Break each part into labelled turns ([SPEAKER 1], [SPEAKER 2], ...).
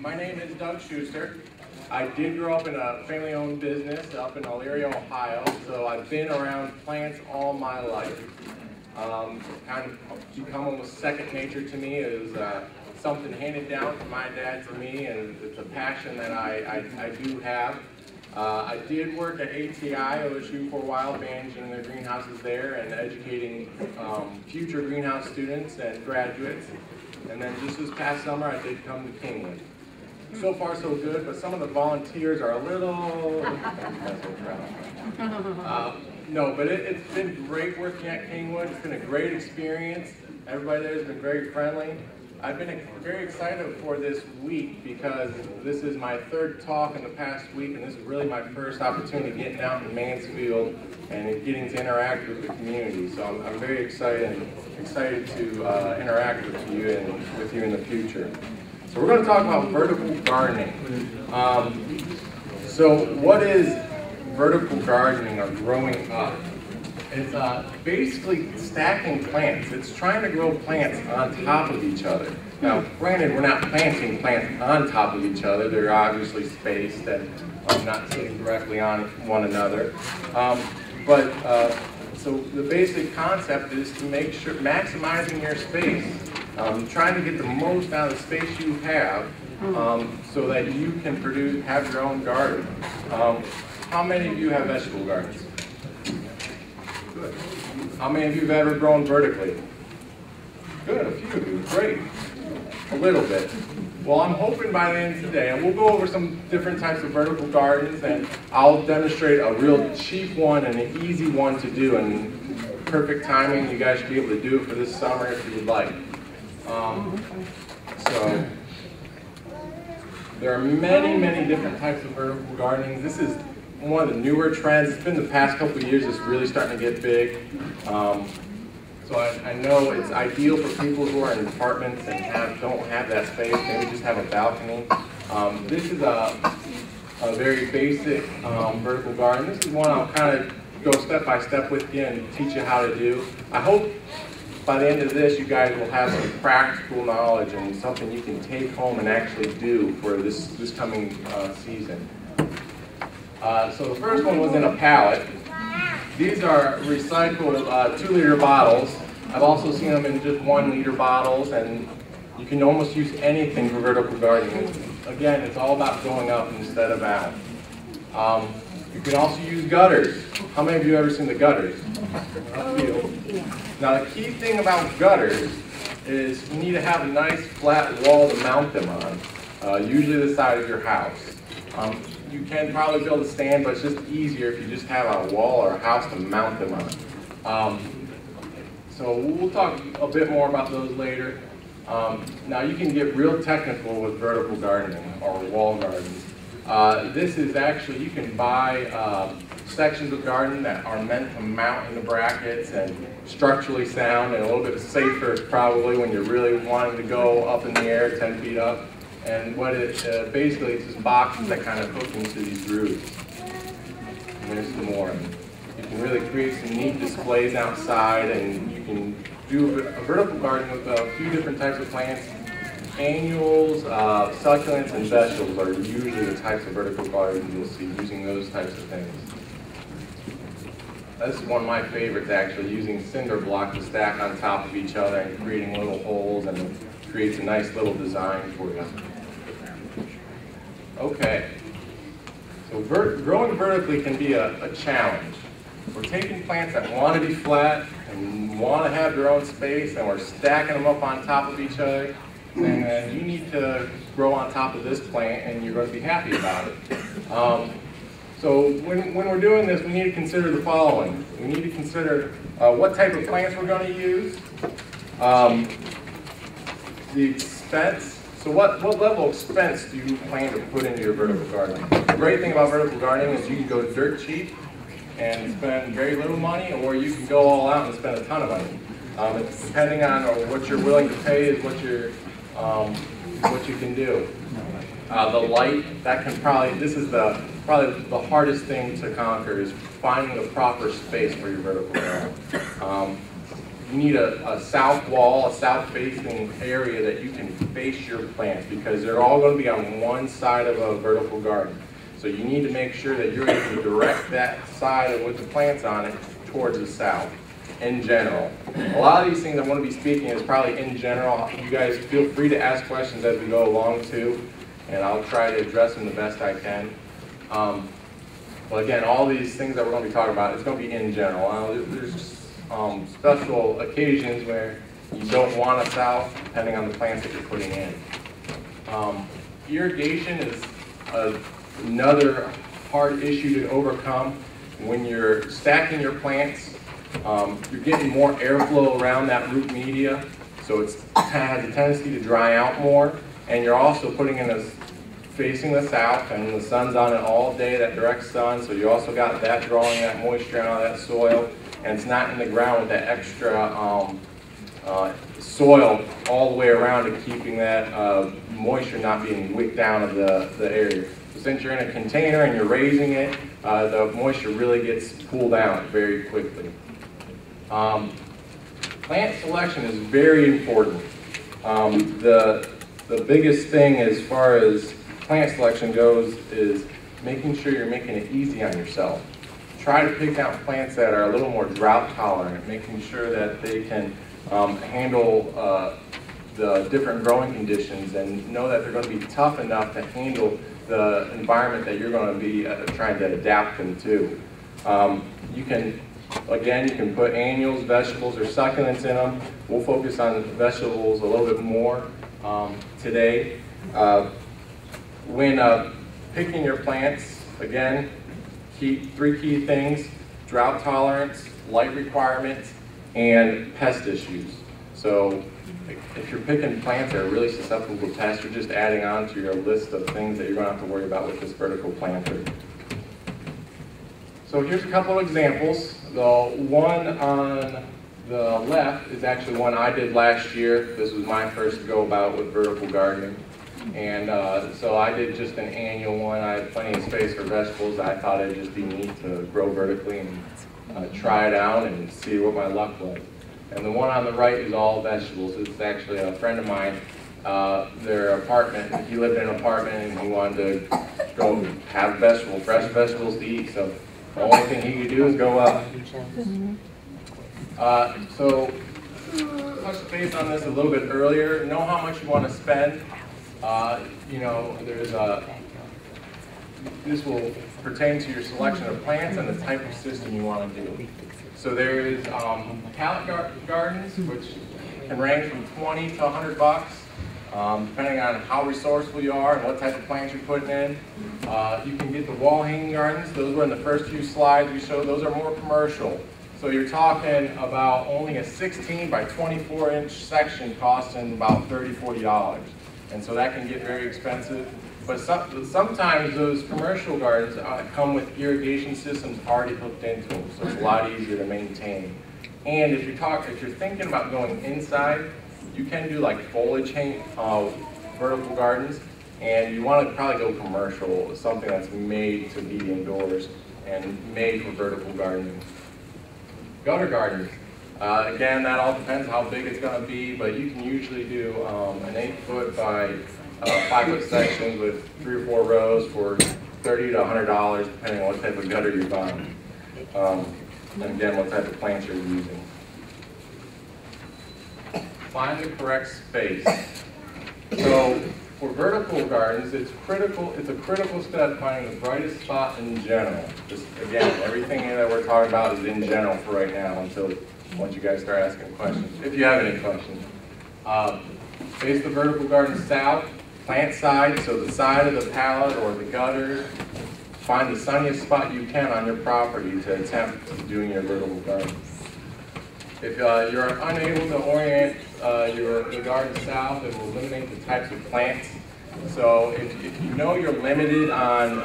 [SPEAKER 1] My name is Doug Schuster. I did grow up in a family-owned business up in Elyria, Ohio, so I've been around plants all my life. Kind of become almost second nature to me. It was something handed down from my dad to me, and it's a passion that I do have. I did work at ATI, OSU, for a while, managing the greenhouses there and educating future greenhouse students and graduates. And then just this past summer, I did come to Kingwood. So far, so good, but some of the volunteers are a little... no, but it's been great working at Kingwood. It's been a great experience. Everybody there has been very friendly. I've been very excited for this week because this is my third talk in the past week, and this is really my first opportunity getting out in Mansfield and getting to interact with the community. So I'm very excited to interact with you and with you in the future. So we're going to talk about vertical gardening. So what is vertical gardening or growing up? It's basically stacking plants. It's trying to grow plants on top of each other. Now, granted, we're not planting plants on top of each other. They're obviously spaced and not sitting directly on one another. So the basic concept is to make sure maximizing your space, trying to get the most out of the space you have, so that you can have your own garden. How many of you have vegetable gardens? Good. How many of you have ever grown vertically? Good, a few of you, great. A little bit. Well, I'm hoping by the end of today, and we'll go over some different types of vertical gardens, and I'll demonstrate a real cheap one and an easy one to do, and perfect timing. You guys should be able to do it for this summer if you would like. So, there are many, many different types of vertical gardening. This is one of the newer trends. It's been the past couple of years it's really starting to get big. So I know it's ideal for people who are in apartments and don't have that space, maybe just have a balcony. This is a very basic vertical garden. This is one I'll kind of go step by step with you and teach you how to do. I hope by the end of this you guys will have some practical knowledge and something you can take home and actually do for this coming season. So the first one was in a pallet. These are recycled 2-liter bottles. I've also seen them in just 1-liter bottles, and you can almost use anything for vertical gardening. Again, it's all about going up instead of out. You can also use gutters. How many of you have ever seen the gutters? A few. Now the key thing about gutters is you need to have a nice flat wall to mount them on, usually the side of your house. You can probably build a stand, but it's just easier if you just have a wall or a house to mount them on. So we'll talk a bit more about those later. Now you can get real technical with vertical gardening or wall gardens. This is actually, you can buy sections of garden that are meant to mount in the brackets and structurally sound and a little bit safer probably when you're really wanting to go up in the air 10 feet up. And what it basically, it's just boxes that kind of hook into these roofs. And there's some more. You can really create some neat displays outside, and you can do a vertical garden with a few different types of plants. Annuals, succulents, and vegetables are usually the types of vertical gardens you'll see using those types of things. This is one of my favorites, actually, using cinder blocks to stack on top of each other and creating little holes, and it creates a nice little design for you. Okay, so growing vertically can be a challenge. We're taking plants that want to be flat and want to have their own space, and we're stacking them up on top of each other, and you need to grow on top of this plant and you're going to be happy about it. So when we're doing this, we need to consider the following. We need to consider what type of plants we're going to use, the expense. So what level of expense do you plan to put into your vertical gardening? The great thing about vertical gardening is you can go dirt cheap and spend very little money, or you can go all out and spend a ton of money. It's depending on what you're willing to pay is what you can do. The light, that can probably, this is probably the hardest thing to conquer, is finding the proper space for your vertical garden. you need a south wall, a south-facing area that you can face your plants, because they're all going to be on one side of a vertical garden. So you need to make sure that you're able to direct that side with the plants on it towards the south, in general. A lot of these things I'm going to be speaking is probably in general. You guys feel free to ask questions as we go along too, and I'll try to address them the best I can. But again, all these things that we're going to be talking about, it's going to be in general. There's special occasions where you don't want a south, depending on the plants that you're putting in. Irrigation is another hard issue to overcome. When you're stacking your plants, you're getting more airflow around that root media, so it has a tendency to dry out more, and you're also putting in this facing the south, and the sun's on it all day, that direct sun, so you also got that drawing that moisture out of that soil, and it's not in the ground with that extra soil all the way around to keeping that moisture not being wicked down of the area. So since you're in a container and you're raising it, the moisture really gets pulled out very quickly. Plant selection is very important. The biggest thing as far as plant selection goes is making sure you're making it easy on yourself. Try to pick out plants that are a little more drought tolerant, making sure that they can handle the different growing conditions, and know that they're going to be tough enough to handle the environment that you're going to be trying to adapt them to. You can put annuals, vegetables, or succulents in them. We'll focus on vegetables a little bit more today. When picking your plants, again, three key things: drought tolerance, light requirements, and pest issues. So if you're picking plants that are really susceptible to pests, you're just adding on to your list of things that you're going to have to worry about with this vertical planter. So here's a couple of examples. The one on the left is actually one I did last year. This was my first go about with vertical gardening. And so I did just an annual one. I had plenty of space for vegetables. I thought it'd just be neat to grow vertically and try it out and see what my luck was. And the one on the right is all vegetables. It's actually a friend of mine, their apartment. He lived in an apartment and he wanted to go have fresh vegetables to eat. So the only thing he could do is go up. So touch base on this a little bit earlier. Know how much you want to spend. This will pertain to your selection of plants and the type of system you want to do. So there is pallet gardens, which can range from 20 to 100 bucks, depending on how resourceful you are and what type of plants you're putting in. You can get the wall hanging gardens. Those were in the first few slides we showed. Those are more commercial. So you're talking about only a 16 by 24 inch section costing about $30, $40. And so that can get very expensive. But sometimes those commercial gardens come with irrigation systems already hooked into them, so it's a lot easier to maintain. And if you're thinking about going inside, you can do like foliage vertical gardens, and you want to probably go commercial, something that's made to be indoors and made for vertical gardening. Gutter gardens. Again, that all depends how big it's going to be, but you can usually do an 8-foot by 5-foot sections with 3 or 4 rows for $30 to $100, depending on what type of gutter you're buying. And again, what type of plants you're using. Find the correct space. So for vertical gardens, it's a critical step finding the brightest spot in general. Just again, everything that we're talking about is in general for right now once you guys start asking questions, if you have any questions. Face the vertical garden south, plant side, so the side of the pallet or the gutters. Find the sunniest spot you can on your property to attempt doing your vertical garden. If you're unable to orient the garden south, it will eliminate the types of plants. So if you know you're limited on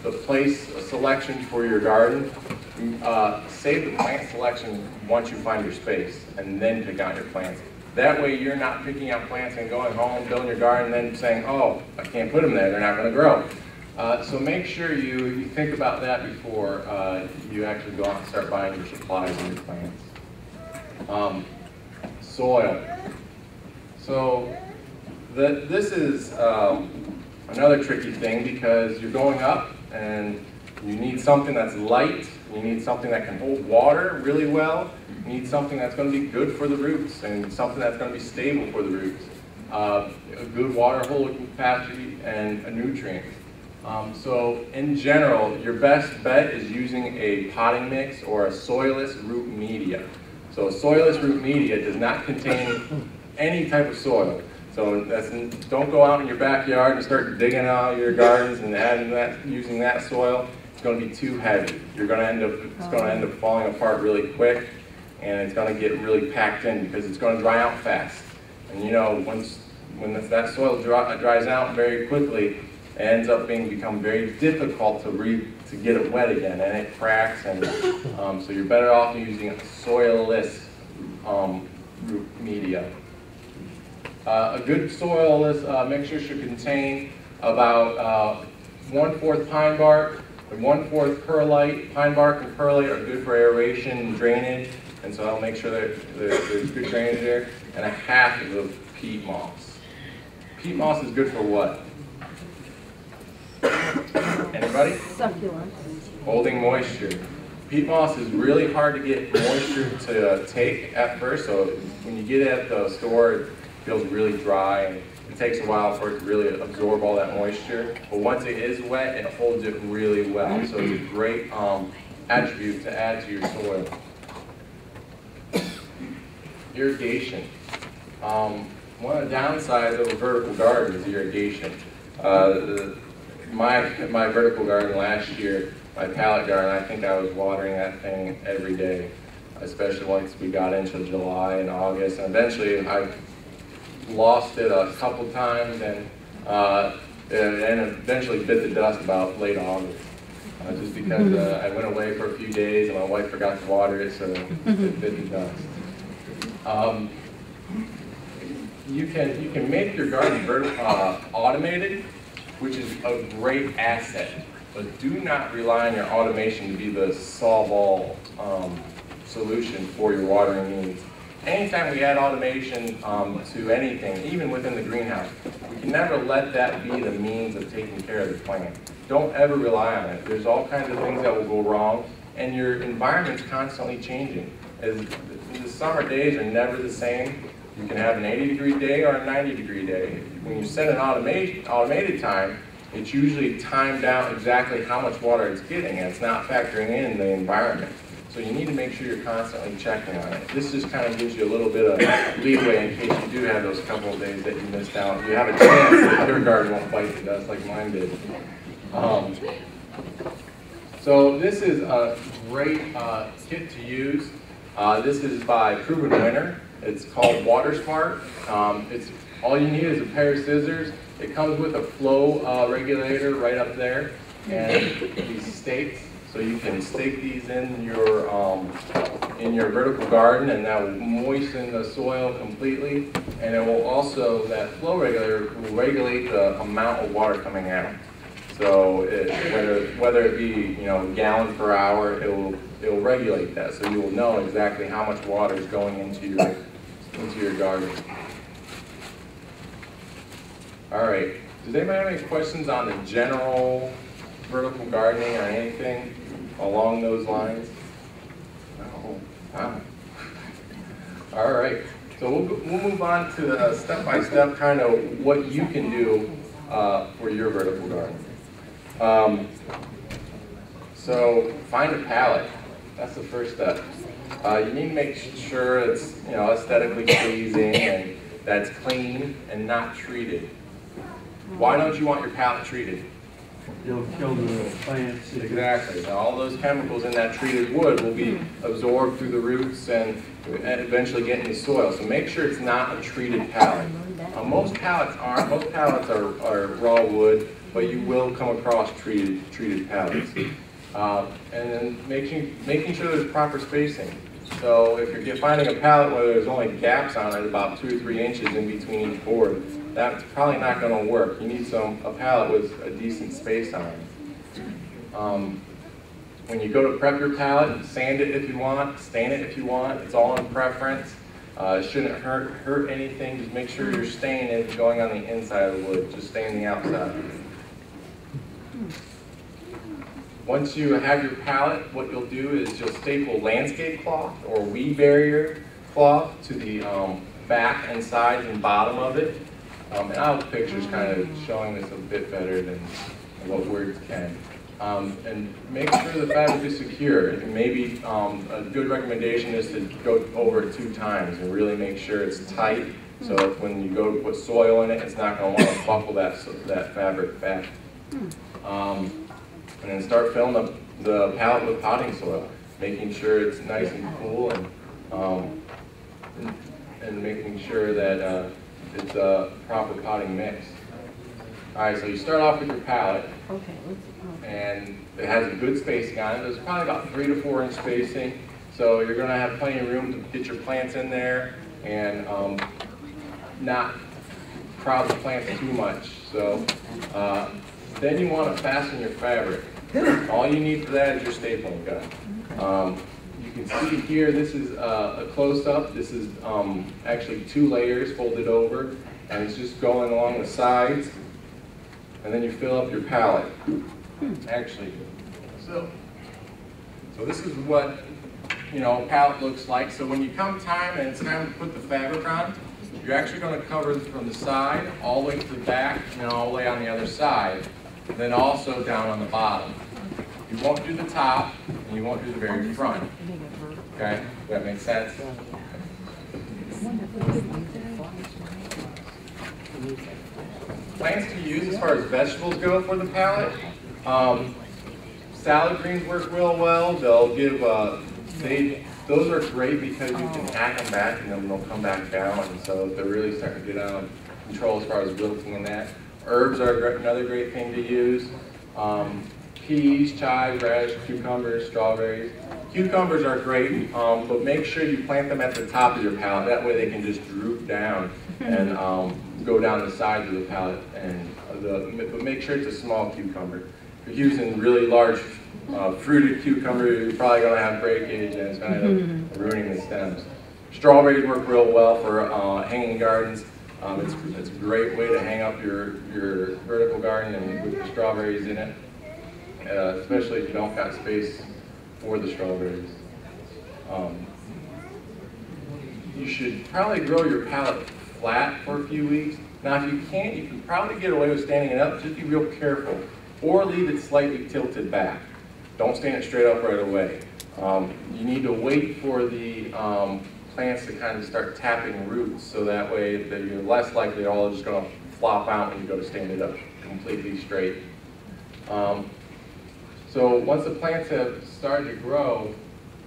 [SPEAKER 1] the place selection for your garden, save the plant selection once you find your space, and then pick out your plants. That way you're not picking out plants and going home, building your garden, and then saying, oh, I can't put them there, they're not going to grow. So make sure you think about that before you actually go out and start buying your supplies and your plants. Soil. So this is another tricky thing because you're going up and you need something that's light, you need something that can hold water really well, you need something that's going to be good for the roots and something that's going to be stable for the roots. A good water holding capacity and a nutrient. So in general, your best bet is using a potting mix or a soilless root media. So soilless root media does not contain any type of soil. So don't go out in your backyard and start digging out your gardens and adding that, using that soil. It's going to be too heavy. It's going to end up falling apart really quick, and it's going to get really packed in because it's going to dry out fast. And you know, when that soil dries out very quickly, it ends up become very difficult to get it wet again, and it cracks. And so you're better off using a soilless root media. A good soilless mixture should contain about 1/4 pine bark and 1/4 perlite. Pine bark and perlite are good for aeration and drainage, and so I'll make sure that there's good drainage there. And 1/2 of peat moss. Peat moss is good for what? Anybody?
[SPEAKER 2] Succulent.
[SPEAKER 1] Holding moisture. Peat moss is really hard to get moisture to take at first, so when you get it at the store, it feels really dry, and it takes a while for it to really absorb all that moisture. But once it is wet, it holds it really well. So it's a great attribute to add to your soil. Irrigation. One of the downsides of a vertical garden is irrigation. My vertical garden last year, my pallet garden, I think I was watering that thing every day, especially once we got into July and August. And eventually I lost it a couple times and eventually bit the dust about late August. Just because I went away for a few days and my wife forgot to water it, so it bit the dust. You can make your garden automated, which is a great asset, but do not rely on your automation to be the solve-all solution for your watering needs. Anytime we add automation to anything, even within the greenhouse, we can never let that be the means of taking care of the plant. Don't ever rely on it. There's all kinds of things that will go wrong, and your environment's constantly changing. The summer days are never the same. You can have an 80-degree day or a 90-degree day. When you set an automated time, it's usually timed out exactly how much water it's getting, and it's not factoring in the environment. So you need to make sure you're constantly checking on it. This just kind of gives you a little bit of leeway in case you do have those couple of days that you missed out. You have a chance that your garden won't bite the dust like mine did. So this is a great kit to use. This is by Proven Winner. It's called Water Smart. All you need is a pair of scissors. It comes with a flow regulator right up there, and these stakes. So you can stake these in your vertical garden, and that will moisten the soil completely. And it will also, that flow regulator will regulate the amount of water coming out. So whether it be gallon per hour, it will regulate that. So you will know exactly how much water is going into your garden. All right. Does anybody have any questions on the general vertical gardening or anything along those lines? Oh, wow. All right. So we'll move on to the step-by-step kind of what you can do for your vertical garden. So find a pallet. That's the first step. You need to make sure it's aesthetically pleasing and that it's clean and not treated. Why don't you want your pallet treated?
[SPEAKER 3] It'll kill the plants.
[SPEAKER 1] Exactly. Now, all those chemicals in that treated wood will be absorbed through the roots and eventually get in the soil. So make sure it's not a treated pallet. Most pallets aren't. Most pallets are raw wood, but you will come across treated pallets. And then making sure there's proper spacing. So if you're finding a pallet where there's only gaps on it, about 2 or 3 inches in between each board, that's probably not going to work. You need a pallet with a decent space on it. When you go to prep your pallet, sand it if you want, stain it if you want. It's all in preference. It shouldn't hurt anything. Just make sure your stain is going on the inside of the wood. Just stain the outside. Once you have your pallet, what you'll do is you'll staple landscape cloth or weed barrier cloth to the back and sides and bottom of it. And I have pictures kind of showing this a bit better than what words can. And make sure the fabric is secure. And maybe a good recommendation is to go over it 2 times and really make sure it's tight. So if when you go to put soil in it, it's not going to want to buckle that fabric back. And then start filling up the pallet with potting soil, making sure it's nice and cool, and making sure that it's a proper potting mix. All right, so you start off with your pallet, and it has a good spacing on it. There's probably about 3 to 4 inch spacing, so you're going to have plenty of room to get your plants in there and not crowd the plants too much. So then you want to fasten your fabric. All you need for that is your stapling gun. You can see here, this is a close-up. This is actually 2 layers folded over, and it's just going along the sides. And then you fill up your pallet. Actually, so this is what a pallet looks like. So when you come time and it's time to put the fabric on, you're actually going to cover it from the side all the way to the back and all the way on the other side. And then also down on the bottom. You won't do the top, and you won't do the very front. Okay? Does that make sense? Plants to use as far as vegetables go for the pallet. Salad greens work real well. They'll give, those are great because you can hack them back and then they'll come back down. And so they're really starting to get out of control as far as wilting and that. Herbs are another great thing to use. Peas, chives, radish, cucumbers, strawberries. Cucumbers are great, but make sure you plant them at the top of your pallet. That way they can just droop down and go down the sides of the pallet. But make sure it's a small cucumber. If you're using really large fruited cucumber, you're probably going to have breakage and it's going to end up ruining the stems. Strawberries work real well for hanging gardens. It's a great way to hang up your vertical garden and with the strawberries in it, especially if you don't got space for the strawberries. You should probably grow your pallet flat for a few weeks. Now if you can't, you can probably get away with standing it up, just be real careful. Or leave it slightly tilted back. Don't stand it straight up right away. You need to wait for the plants to kind of start tapping roots, so that way that you're less likely they're all just going to flop out when you go to stand it up completely straight. So once the plants have started to grow,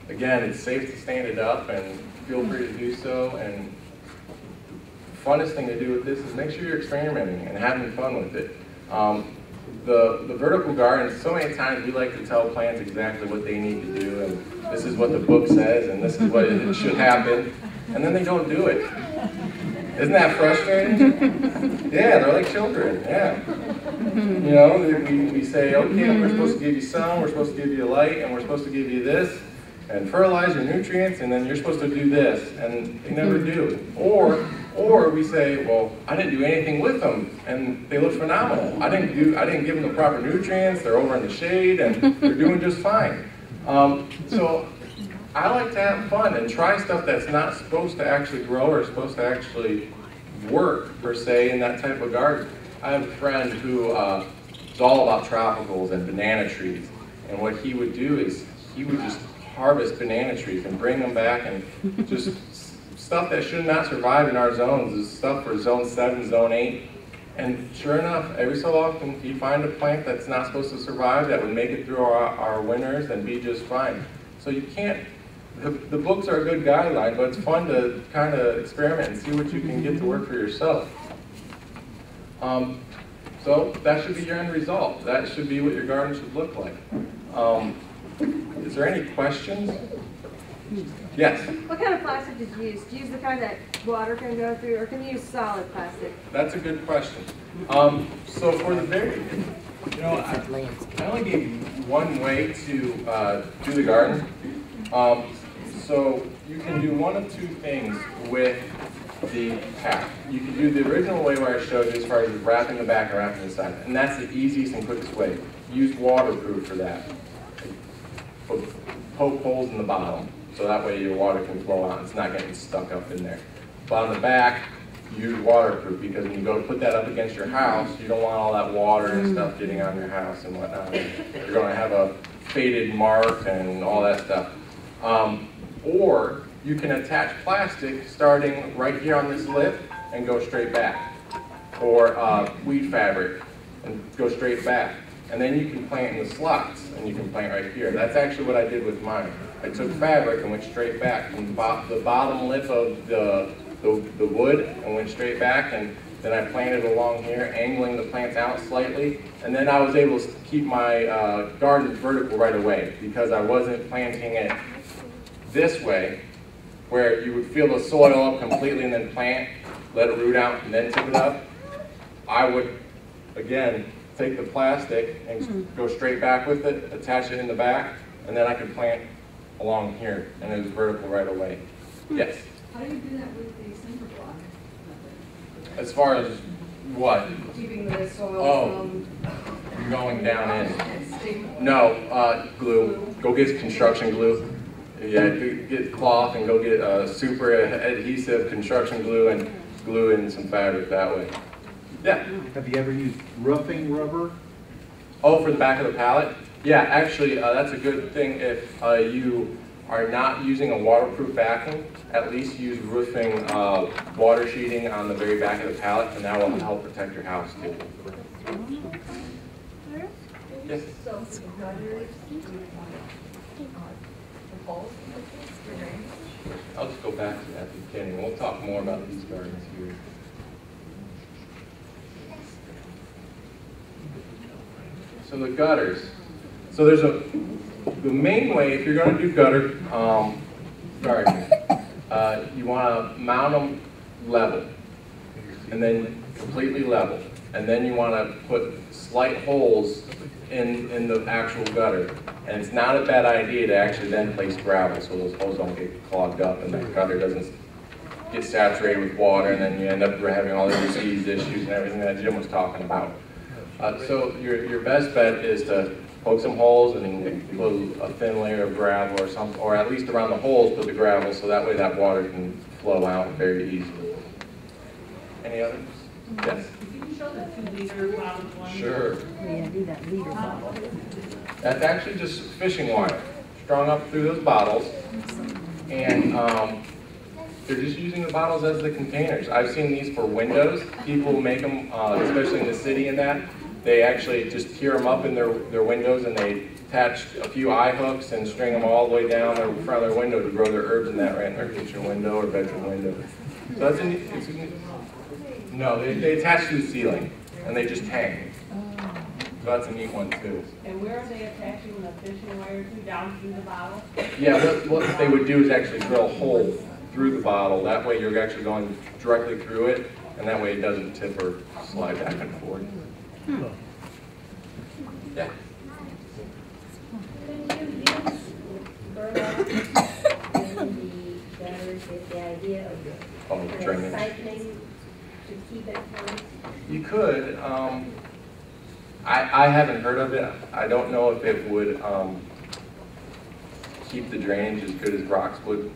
[SPEAKER 1] again, it's safe to stand it up and feel free to do so. And the funnest thing to do with this is make sure you're experimenting and having fun with it. The vertical gardens, so many times we like to tell plants exactly what they need to do, and this is what the book says, and this is what it should happen, and then they don't do it. Isn't that frustrating? Yeah, they're like children, yeah. We say, okay, we're supposed to give you sun, we're supposed to give you light, and we're supposed to give you this, and fertilizer, nutrients, and then you're supposed to do this, and they never do. Or we say, well, I didn't do anything with them, and they look phenomenal. I didn't give them the proper nutrients. They're over in the shade, and they're doing just fine. So I like to have fun and try stuff that's not supposed to actually grow or supposed to actually work per se in that type of garden. I have a friend who is all about tropicals and banana trees, and what he would do is he would just harvest banana trees and bring them back and just stuff that should not survive in our zones is stuff for zone 7, zone 8. And sure enough, every so often you find a plant that's not supposed to survive that would make it through our winters and be just fine. So you can't, the books are a good guideline, but it's fun to kind of experiment and see what you can get to work for yourself. So that should be your end result. That should be what your garden should look like. Is there any questions? Yes?
[SPEAKER 2] What kind of plastic did you use? Did you use the kind that water can go through, or can you use solid plastic?
[SPEAKER 1] That's a good question. So for the very, You know, I only gave you one way to do the garden. So you can do one of two things with the pack. You can do the original way where I showed you as far as wrapping the back and wrapping the side. And that's the easiest and quickest way. Use waterproof for that. Poke holes in the bottom, so that way your water can flow out and it's not getting stuck up in there. But on the back, use waterproof, because when you go to put that up against your house, you don't want all that water and stuff getting on your house and whatnot. You're going to have a faded mark and all that stuff. Or you can attach plastic starting right here on this lip and go straight back. Or wheat fabric and go straight back. And then you can plant in the slots, and you can plant right here. That's actually what I did with mine. I took fabric and went straight back from the bottom lip of the wood and went straight back, and then I planted along here, angling the plants out slightly. And then I was able to keep my garden vertical right away, because I wasn't planting it this way, where you would fill the soil up completely and then plant, let it root out, and then tip it up. I would, again, take the plastic and go straight back with it, attach it in the back, and then I could plant along here, and it was vertical right away. Yes?
[SPEAKER 2] How do you do that with the cinder block?
[SPEAKER 1] As far as what?
[SPEAKER 2] Keeping the soil
[SPEAKER 1] from going down in.
[SPEAKER 2] sticking?
[SPEAKER 1] No, glue. Go get construction glue. Yeah, get cloth and go get super adhesive construction glue and glue in some fabric that way. Yeah.
[SPEAKER 4] Have you ever used roofing rubber?
[SPEAKER 1] Oh, for the back of the pallet? Yeah, actually, that's a good thing. If you are not using a waterproof backing, at least use roofing water sheeting on the very back of the pallet, and that will help protect your house too. Yes?
[SPEAKER 2] So, gutters,
[SPEAKER 1] I'll just go back to that at the beginning. We'll talk more about these gardens here. So the gutters. So there's the main way, if you're going to do gutter gardening, you want to mount them level, and then completely level. And then you want to put slight holes in the actual gutter. And it's not a bad idea to actually then place gravel so those holes don't get clogged up and the gutter doesn't get saturated with water, and then you end up having all the disease issues and everything that Jim was talking about. So your best bet is to poke some holes and then put a thin layer of gravel or something, or at least around the holes put the gravel, so that way that water can flow out very easily. Any others? Yes?
[SPEAKER 5] Can you show the 2-liter bottle one?
[SPEAKER 1] Sure.
[SPEAKER 6] Yeah, do that liter bottle.
[SPEAKER 1] That's actually just fishing wire strung up through those bottles, and they're just using the bottles as the containers. I've seen these for windows. People make them, especially in the city and that. They actually just tier them up in their windows, and they attach a few eye hooks and string them all the way down in front of their window to grow their herbs in that, right in their kitchen window or bedroom window. So that's no, they attach to the ceiling, and they just hang. So that's a neat one too.
[SPEAKER 5] And where are they attaching the fishing wire to? Down through the bottle?
[SPEAKER 1] Yeah, what they would do is actually drill a hole through the bottle. That way you're actually going directly through it, and that way it doesn't tip or slide back and forth. Yeah.
[SPEAKER 7] Could you use burlap in the gutters with the idea of
[SPEAKER 1] Drainage.
[SPEAKER 7] recycling to keep it moist?
[SPEAKER 1] You could. I haven't heard of it. I don't know if it would keep the drainage as good as rocks would,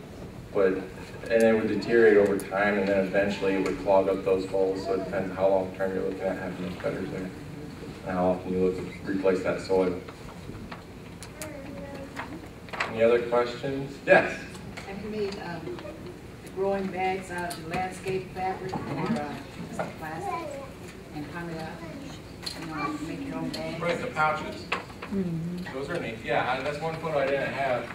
[SPEAKER 1] and it would deteriorate over time, and then eventually it would clog up those holes. So it depends how long term you're looking at having those gutters there, and how often you look to replace that soil. Any other questions? Yes.
[SPEAKER 8] Have you made growing bags out of landscape fabric or plastic and hung it up? Make your own bags?
[SPEAKER 1] Right, the pouches. Those are neat. Yeah, that's one photo I didn't have.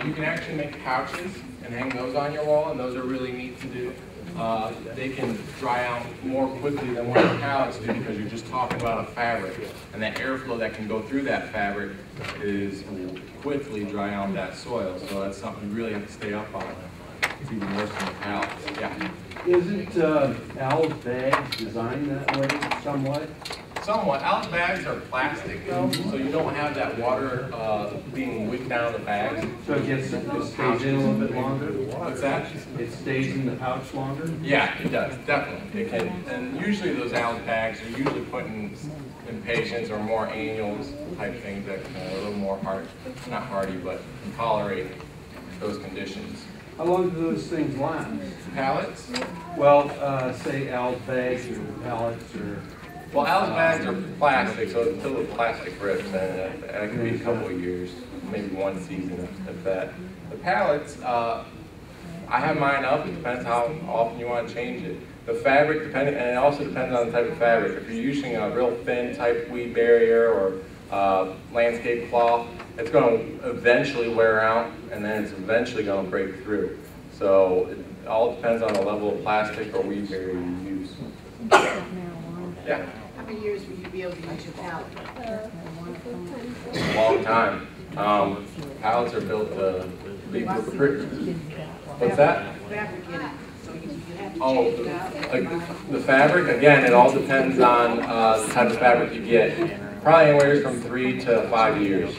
[SPEAKER 1] You can actually make pouches and hang those on your wall, and those are really neat to do. They can dry out more quickly than what the pallets do, because you're just talking about a fabric, and that airflow that can go through that fabric will quickly dry out that soil. So that's something you really have to stay up on. It's even worse than the pallets. Yeah.
[SPEAKER 3] Isn't Al's bag designed that way somewhat?
[SPEAKER 1] Somewhat. Out bags are plastic though, so you don't have that water being wicked down the bags.
[SPEAKER 3] So it stays in a little bit longer?
[SPEAKER 1] What's that?
[SPEAKER 3] It stays in the pouch longer?
[SPEAKER 1] Yeah, it does, definitely. It can, and usually those Allen bags are usually put in patients or more annuals type things that are a little more hard, not hardy, but tolerate those conditions.
[SPEAKER 3] How long do those things last?
[SPEAKER 1] Pallets?
[SPEAKER 3] Well, say Al's bags or pallets or...
[SPEAKER 1] Well, Al's bags are plastic, so until the plastic rips, and it could be a couple of years, maybe one season if that. The pallets, I have mine up. It depends how often you want to change it. The fabric, and it also depends on the type of fabric. If you're using a real thin type weed barrier or landscape cloth, it's going to eventually wear out, and then it's eventually going to break through. So it all depends on the level of plastic or weed barrier you use. Yeah.
[SPEAKER 8] How many years will you be able to use your pallet?
[SPEAKER 1] A long time. Pallets are built to be What's that?
[SPEAKER 8] Fabric in it, so you have to
[SPEAKER 1] Oh,
[SPEAKER 8] change it out.
[SPEAKER 1] like the fabric, again, it all depends on the type of fabric you get. Probably anywhere from 3 to 5 years.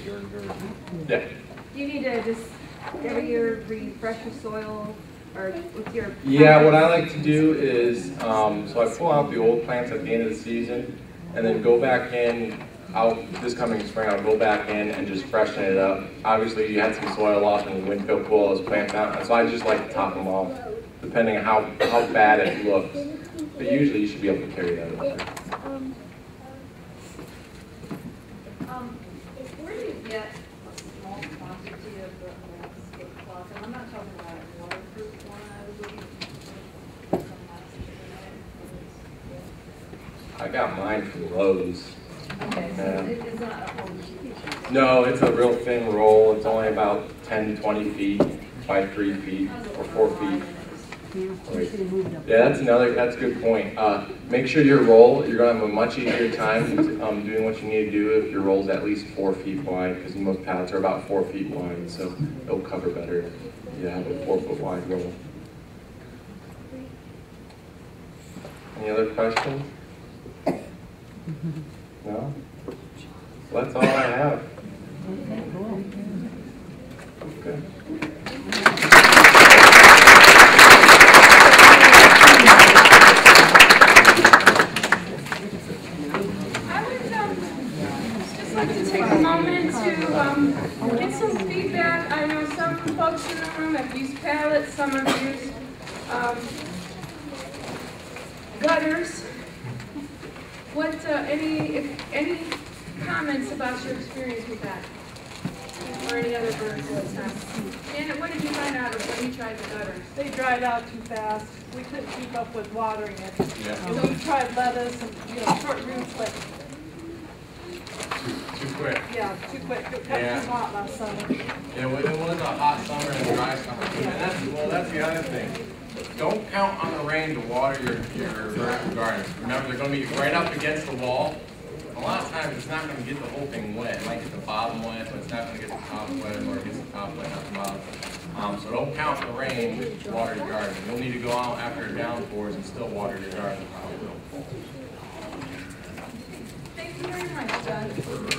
[SPEAKER 1] Yeah.
[SPEAKER 2] Do you need to just every year refresh your soil or with your?
[SPEAKER 1] Yeah, what I like to do is, so I pull out the old plants at the end of the season and then go back in. This coming spring, I'll go back in and just freshen it up. Obviously, you had some soil loss and the wind could pull those plants out, so I just like to top them off, depending on how bad it looks. But usually, you should be able to carry that over.
[SPEAKER 2] Where do you get a small quantity of the landscape cloth? And I'm not talking about a waterproof one. I was looking for some last
[SPEAKER 1] I got mine from Lowe's.
[SPEAKER 2] Okay, so it's not a whole sheet.
[SPEAKER 1] No, it's a real thin roll. It's only about 10, 20 feet by 3 feet or 4 feet. Yeah, that's a good point. Make sure your roll, you're going to have a much easier time doing what you need to do if your roll's at least 4 feet wide, because most pallets are about 4 feet wide, so it'll cover better if you have a 4 foot wide roll. Any other questions? No? Well, that's all I have. Okay.
[SPEAKER 9] Just like to take a moment to get some feedback. I know some folks in the room have used pallets, some have used gutters. Any comments about your experience with that? Or any other vertical attempts? Janet, what did you find out of when you tried the gutters?
[SPEAKER 5] They dried out too fast. We couldn't keep up with watering it.
[SPEAKER 1] Yeah.
[SPEAKER 5] So we tried lettuce and, short roots, but
[SPEAKER 1] Too quick.
[SPEAKER 5] yeah, too quick. It got
[SPEAKER 1] Yeah.
[SPEAKER 5] too hot last summer.
[SPEAKER 1] Yeah, well, it was a hot summer and a dry summer too. And that's the other thing. Don't count on the rain to water your vertical gardens. Remember, they're going to be right up against the wall. A lot of times, it's not going to get the whole thing wet. It might get the bottom wet, but it's not going to get the top wet, or it gets the top wet, not the bottom. So don't count the rain to water your garden. You'll need to go out after it downpours and still water your garden.
[SPEAKER 9] Thank you very much, Doug.